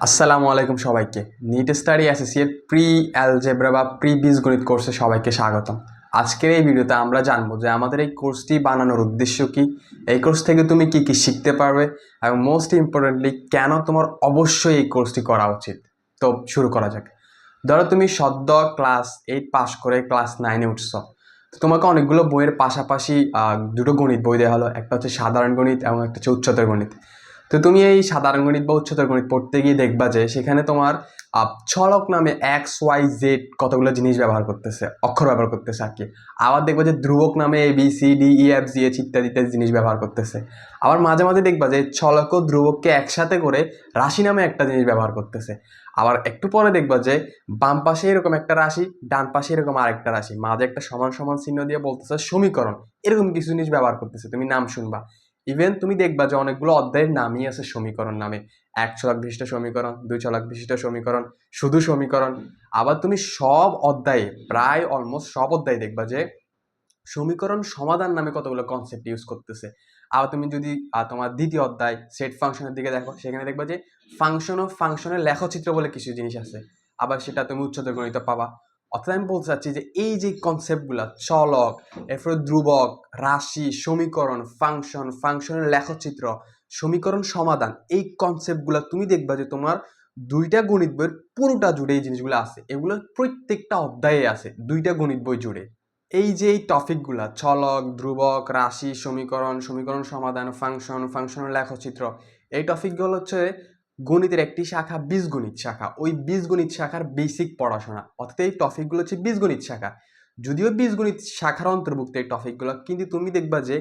আসসালামু আলাইকুম সবাইকে। Neat study associate pre algebra বা প্রি বীজগণিত কোর্সে সবাইকে স্বাগতম। আজকের এই ভিডিওতে আমরা জানবো যে আমাদের এই কোর্সটি বানানোর উদ্দেশ্য কি, এই কোর্স থেকে তুমি কি কি শিখতে পারবে এবং মোস্ট ইম্পর্টেন্টলি কেন তোমার অবশ্যই এই কোর্সটি করা উচিত। তো শুরু করা যাক। ধরো তুমি সদ্য ক্লাস 8 পাস করে ক্লাস 9-এ উঠছ, তো তোমাকে অনেকগুলো বইয়ের পাশাপাশি দুটো গণিত বই দেওয়া হলো, একটা হচ্ছে সাধারণ গণিত এবং একটা হচ্ছে উচ্চতর গণিত। তো তুমি এই সাধারণ গণিত বা উচ্চতর গণিত পড়তে গিয়ে দেখবা যে সেখানে তোমার ছলক নামে XYZ কতগুলো জিনিস ব্যবহার করতেছে, অক্ষর ব্যবহার করতেছে আর কি। আবার দেখবা যে ধ্রুবক নামে ABCDEFGH ইত্যাদি ইত্যাদি জিনিস ব্যবহার করতেছে। আবার মাঝে মাঝে দেখবা যে ছলক ও ধ্রুবককে একসাথে করে রাশি নামে একটা জিনিস ব্যবহার করতেছে। আবার একটু পরে দেখবা যে বাম পাশে এরকম একটা রাশি, ডান পাশে এরকম আরেকটা রাশি, মাঝে একটা সমান সমান চিহ্ন দিয়ে বলতেছে সমীকরণ। এরকম কিছু জিনিস ব্যবহার করতেছে, তুমি নাম শুনবা। ইভেন তুমি দেখবা যে অনেকগুলো অধ্যায়ের নামই আছে সমীকরণ নামে। 1 ছলাক বিশিষ্ট সমীকরণ, 2 ছলাক বিশিষ্ট সমীকরণ, শুধু সমীকরণ। আবার তুমি সব অধ্যায়ে, প্রায় অলমোস্ট সব অধ্যায়ে দেখবা যে সমীকরণ সমাধান নামে কতগুলো কনসেপ্ট ইউজ করতেছে। আবার তুমি যদি তোমার দ্বিতীয় অধ্যায় সেট ফাংশনের দিকে দেখো, সেখানে দেখবা যে ফাংশন ও ফাংশনের লেখচিত্র বলে কিছু জিনিস আছে। আবার সেটা তুমি উচ্চতর গণিতে পাবা। অর্থাৎ আমি বলতে চাচ্ছি যে এই যে কনসেপ্টগুলো, চলক, এরপরে ধ্রুবক, রাশি, সমীকরণ, ফাংশন, ফাংশনের লেখচিত্র, সমীকরণ সমাধান, এই কনসেপ্টগুলো তুমি দেখবা যে তোমার দুইটা গণিত বইয়ের পুরোটা জুড়ে এই জিনিসগুলো আছে। এগুলো প্রত্যেকটা অধ্যায়ে আছে দুইটা গণিত বই জুড়ে। এই যে এই টপিকগুলা, চলক, ধ্রুবক, রাশি, সমীকরণ, সমীকরণ সমাধান, ফাংশন, ফাংশনের লেখচিত্র, এই টপিকগুলো হচ্ছে গণিতের একটি শাখা, বীজগণিত শাখা। ওই বীজগণিত শাখার বেসিক পড়াশোনা, অর্থাৎ এই টপিকগুলো হচ্ছে বীজগণিত শাখা। যদিও বীজগণিত শাখার অন্তর্ভুক্ত এই টপিকগুলো, কিন্তু তুমি দেখবা যে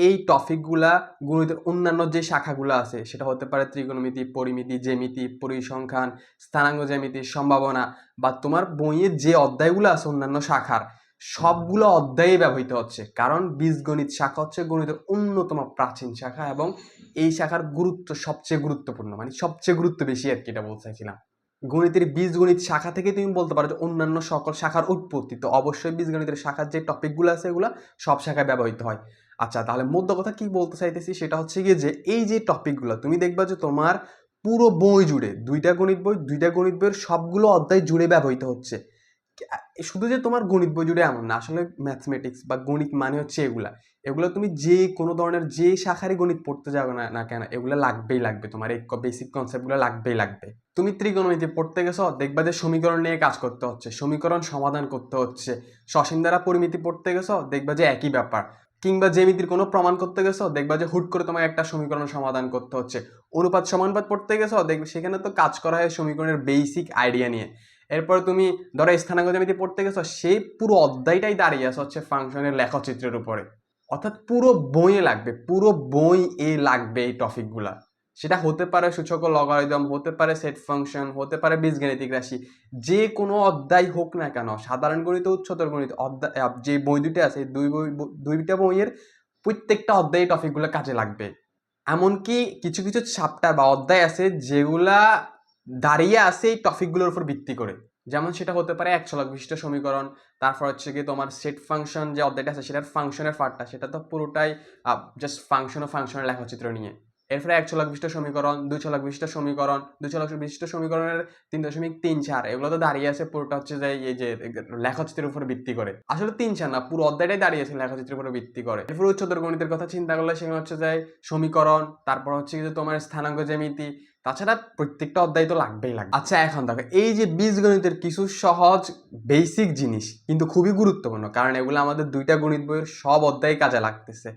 এই টপিকগুলা গণিতের অন্যান্য যে শাখাগুলো আছে, সেটা হতে পারে ত্রিকোণমিতি, পরিমিতি, জ্যামিতি, পরিসংখ্যান, স্থানাঙ্ক জ্যামিতি, সম্ভাবনা, বা তোমার বইয়ের যে অধ্যায়গুলো আছে অন্যান্য শাখার, সবগুলো অধ্যায়ে ব্যবহৃত হচ্ছে। কারণ বীজগণিত শাখা হচ্ছে গণিতের অন্যতম প্রাচীন শাখা এবং এই শাখার গুরুত্ব সবচেয়ে গুরুত্বপূর্ণ, মানে সবচেয়ে গুরুত্ব বেশি আর কি, এটা বলতে চাইছিলাম। গণিতের বীজগণিত শাখা থেকে তুমি বলতে পারো যে অন্যান্য সকল শাখার উৎপত্তি, তো অবশ্যই বীজগণিতের শাখার যে টপিকগুলো আছে এগুলো সব শাখায় ব্যবহৃত হয়। আচ্ছা, তাহলে মধ্য কথা কি বলতে চাইতেছি সেটা হচ্ছে গিয়ে যে এই যে টপিকগুলো তুমি দেখবা যে তোমার পুরো বই জুড়ে, দুইটা গণিত বইয়ের সবগুলো অধ্যায় জুড়ে ব্যবহৃত হচ্ছে। শুধু যে তোমার গণিত বই জুড়ে এমন না, আসলে ম্যাথমেটিক্স বা গণিত মানে হচ্ছে এগুলা। এগুলো তুমি যে কোনো ধরনের যে শাখারই গণিত পড়তে যাবে না না কেন, এগুলো লাগবেই লাগবে, তোমার এই বেসিক কনসেপ্টগুলো লাগবেই লাগবে। তুমি ত্রিকোণমিতি পড়তে গেছো, দেখবা যে সমীকরণ নিয়ে কাজ করতে হচ্ছে, সমীকরণ সমাধান করতে হচ্ছে। সসীম দ্বারা পরিমিতি পড়তে গেছো, দেখবা যে একই ব্যাপার। কিংবা জ্যামিতির কোনো প্রমাণ করতে গেছো, দেখবা যে হুট করে তোমার একটা সমীকরণ সমাধান করতে হচ্ছে। অনুপাত সমানুপাত পড়তে গেছো, দেখবে সেখানে তো কাজ করা হয় সমীকরণের বেসিক আইডিয়া নিয়ে। এরপর তুমি ধরো স্থানাঙ্ক জ্যামিতি পড়তে গেছো, সেই পুরো অধ্যায়টাই দাঁড়িয়ে আছে হচ্ছে ফাংশনের লেখচিত্রের উপরে। অর্থাৎ পুরো বইয়ে লাগবে, পুরো বই এ লাগবে এই টপিকগুলা। সেটা হতে পারে সূচক ও লগারিদম, হতে পারে সেট ফাংশন, হতে পারে বীজগাণিতিক রাশি, যে কোনো অধ্যায় হোক না কেন, সাধারণ গণিত, উচ্চতর গণিত অধ্যায়, যে বই দুটো আছে দুইটা বইয়ের প্রত্যেকটা অধ্যায় টপিকগুলো কাজে লাগবে। এমনকি কিছু কিছু চ্যাপ্টার বা অধ্যায় আছে যেগুলা দাঁড়িয়ে আছে এই টপিকগুলোর উপর ভিত্তি করে। যেমন সেটা হতে পারে 1 ছলাক বিশিষ্ট সমীকরণ, তারপর হচ্ছে কি তোমার সেট ফাংশন যে অধ্যায়টা আছে সেটার ফাংশনের পার্টটা, সেটা তো পুরোটাই জাস্ট ফাংশন ও ফাংশনের লেখচিত্র নিয়ে। এরপরে 1 ছলাক বিশিষ্ট সমীকরণ, 2 ছলাক বিশিষ্ট সমীকরণ, 2 ছলাক বিশিষ্ট সমীকরণের 3.34, এগুলো তো দাঁড়িয়ে আছে পুরোটা হচ্ছে যে এই যে লেখচিত্রের উপর ভিত্তি করে। আসলে 3-4 না, পুরো অধ্যায়টাই দাঁড়িয়ে আছে লেখচিত্রের উপর ভিত্তি করে। এরপর উচ্চতর গণিতের কথা চিন্তা করলে সেখানে হচ্ছে যে সমীকরণ, তারপর হচ্ছে যে তোমার স্থানাঙ্ক জ্যামিতি, তাছাড়া প্রত্যেকটা অধ্যায় তো লাগবেই লাগবে। আচ্ছা, এখন দেখো এই যে বীজগণিতের কিছু সহজ বেসিক জিনিস কিন্তু খুবই গুরুত্বপূর্ণ, কারণ এগুলো আমাদের দুইটা গণিত বইয়ের সব অধ্যায়ে কাজে লাগতেছে।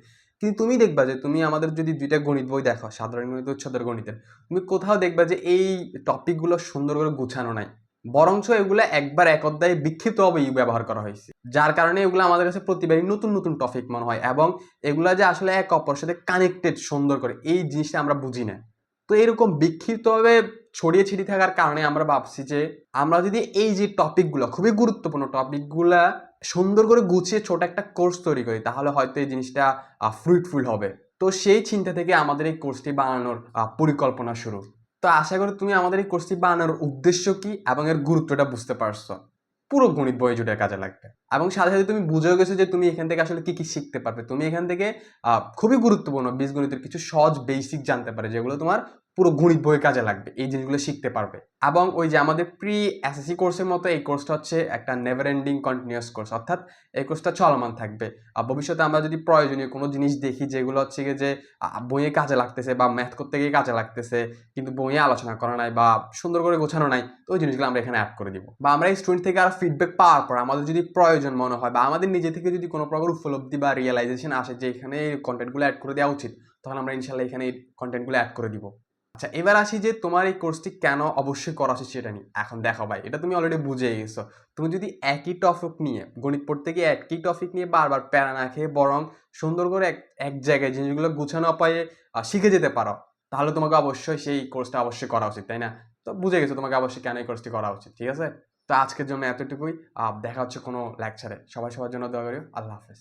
কিন্তু তুমি দেখবা যে তুমি আমাদের যদি দুইটা গণিত বই দেখো, সাধারণ গণিত, উচ্চতর গণিতের, তুমি কোথাও দেখবা যে এই টপিকগুলো সুন্দর করে গুছানো নাই। বরঞ্চ এগুলো একবার এক অধ্যায়ে বিক্ষিপ্তভাবে ব্যবহার করা হয়েছে, যার কারণে এগুলো আমাদের কাছে প্রতিবারই নতুন নতুন টপিক মনে হয়, এবং এগুলা যে আসলে এক অপরের সাথে কানেক্টেড সুন্দর করে, এই জিনিসটা আমরা বুঝি না। তো এরকম বিক্ষিপ্তভাবে ছড়িয়ে ছিটিয়ে থাকার কারণে আমরা ভাবছি যে আমরা যদি এই যে টপিকগুলো, খুবই গুরুত্বপূর্ণ টপিকগুলা সুন্দর করে গুছিয়ে ছোট একটা কোর্স তৈরি করি, তাহলে হয়তো এই জিনিসটা ফ্রুটফুল হবে। তো সেই চিন্তা থেকে আমাদের এই কোর্সটি বানানোর পরিকল্পনা শুরু। তো আশা করি তুমি আমাদের এই কোর্সটি বানানোর উদ্দেশ্য কি এবং এর গুরুত্বটা বুঝতে পারছো। পুরো গণিত বই জুড়ে কাজে লাগবে, এবং সাথে সাথে তুমি বুঝেও গেছো যে তুমি এখান থেকে আসলে কি কি শিখতে পারবে। তুমি এখান থেকে খুবই গুরুত্বপূর্ণ বীজগণিতের কিছু সহজ বেসিক জানতে পারে, যেগুলো তোমার পুরো গণিত বইয়ে কাজে লাগবে, এই জিনিসগুলো শিখতে পারবে। এবং ওই যে আমাদের প্রি এসএসসি কোর্সের মতো এই কোর্সটা হচ্ছে একটা নেভার এন্ডিং কন্টিনিউয়াস কোর্স, অর্থাৎ এই কোর্সটা চলমান থাকবে। আর ভবিষ্যতে আমরা যদি প্রয়োজনীয় কোনো জিনিস দেখি যেগুলো হচ্ছে গিয়ে যে বইয়ে কাজে লাগতেছে বা ম্যাথ করতে গিয়ে কাজে লাগতেছে কিন্তু বইয়ে আলোচনা করা নাই বা সুন্দর করে গোছানো নাই, তো ওই জিনিসগুলো আমরা এখানে অ্যাড করে দিব। বা আমরা এই স্টুডেন্ট থেকে আর ফিডব্যাক পাওয়ার পর আমাদের যদি প্রয়োজন মনে হয় বা আমাদের নিজে থেকে যদি কোনো প্রকার উপলব্ধি বা রিয়েলাইজেশন আসে যে এখানে এই কন্টেন্টগুলো অ্যাড করে দেওয়া উচিত, তখন আমরা ইনশাল্লাহ এখানে এই কন্টেন্টগুলো অ্যাড করে দিব। আচ্ছা, এবার আসি যে তোমার এই কোর্সটি কেন অবশ্যই করা উচিত সেটা নিয়ে। এখন দেখো ভাই, এটা তুমি অলরেডি বুঝে গেছো। তুমি যদি একই টপিক নিয়ে গণিত পড়তে গিয়ে একই টপিক নিয়ে বারবার প্যারা না খেয়ে বরং সুন্দর করে এক জায়গায় জিনিসগুলো গুছানো পায়ে শিখে যেতে পারো, তাহলে তোমাকে অবশ্যই সেই কোর্সটা অবশ্যই করা উচিত, তাই না? তো বুঝে গেছো তোমাকে অবশ্যই কেন এই কোর্সটি করা উচিত, ঠিক আছে? তো আজকের জন্য এতটুকুই। দেখা হচ্ছে কোনো লেকচারে। সবাই সবার জন্য দোয়া করিও। আল্লাহ হাফেজ।